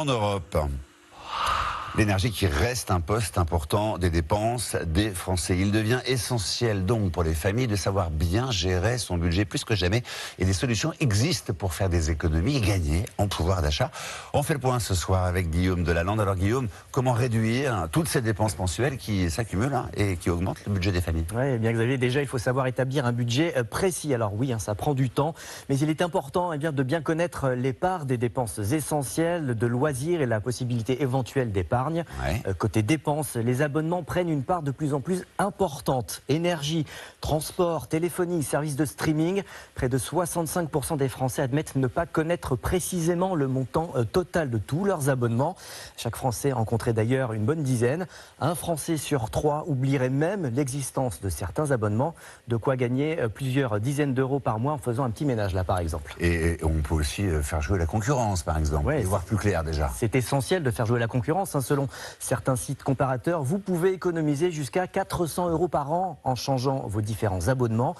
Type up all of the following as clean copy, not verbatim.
en Europe. L'énergie qui reste un poste important des dépenses des Français. Il devient essentiel donc pour les familles de savoir bien gérer son budget plus que jamais. Et des solutions existent pour faire des économies et gagner en pouvoir d'achat. On fait le point ce soir avec Guillaume Delalande. Alors Guillaume, comment réduire toutes ces dépenses mensuelles qui s'accumulent et qui augmentent le budget des familles? Oui, bien Xavier, déjà il faut savoir établir un budget précis. Alors oui, ça prend du temps, mais il est important de bien connaître les parts des dépenses essentielles, de loisirs et la possibilité éventuelle d'épargne. Ouais. Côté dépenses, les abonnements prennent une part de plus en plus importante. Énergie, transport, téléphonie, services de streaming. Près de 65% des Français admettent ne pas connaître précisément le montant total de tous leurs abonnements. Chaque Français en compterait d'ailleurs une bonne dizaine. Un Français sur 3 oublierait même l'existence de certains abonnements. De quoi gagner plusieurs dizaines d'euros par mois en faisant un petit ménage là par exemple. Et on peut aussi faire jouer la concurrence par exemple, Ouais, et voir plus clair déjà. C'est essentiel de faire jouer la concurrence. Selon certains sites comparateurs, vous pouvez économiser jusqu'à 400 euros par an en changeant vos différents abonnements.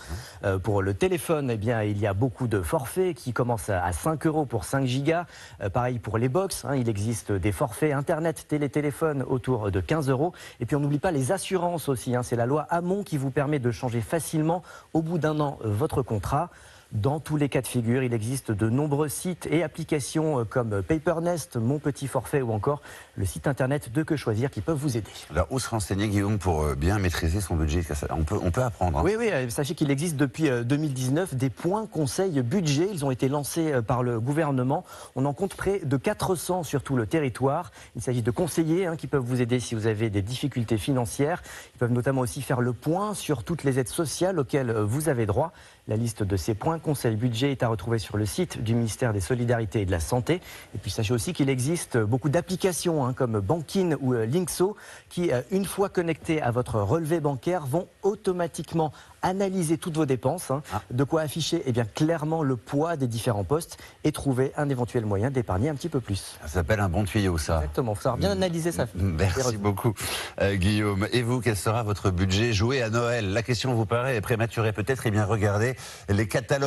Pour le téléphone, il y a beaucoup de forfaits qui commencent à 5 euros pour 5 gigas. Pareil pour les box, il existe des forfaits internet, téléphone autour de 15 euros. Et puis on n'oublie pas les assurances aussi. C'est la loi Hamon qui vous permet de changer facilement au bout d'un an votre contrat. Dans tous les cas de figure, il existe de nombreux sites et applications comme Papernest, Mon Petit Forfait ou encore le site internet de Que Choisir qui peuvent vous aider. Alors où se renseigner Guillaume pour bien maîtriser son budget? On peut apprendre. Oui, sachez qu'il existe depuis 2019 des points conseils budget. Ils ont été lancés par le gouvernement. On en compte près de 400 sur tout le territoire. Il s'agit de conseillers qui peuvent vous aider si vous avez des difficultés financières. Ils peuvent notamment aussi faire le point sur toutes les aides sociales auxquelles vous avez droit. La liste de ces points conseil budget est à retrouver sur le site du ministère des Solidarités et de la Santé. Et puis sachez aussi qu'il existe beaucoup d'applications comme Bankin ou Linkso qui, une fois connectées à votre relevé bancaire, vont automatiquement analyser toutes vos dépenses, de quoi afficher clairement le poids des différents postes et trouver un éventuel moyen d'épargner un petit peu plus. Ça s'appelle un bon tuyau, ça. Exactement, il faut savoir bien analyser ça. Merci beaucoup, Guillaume. Et vous, quel sera votre budget joué à Noël? La question vous paraît prématurée peut-être. Eh bien, regardez les catalogues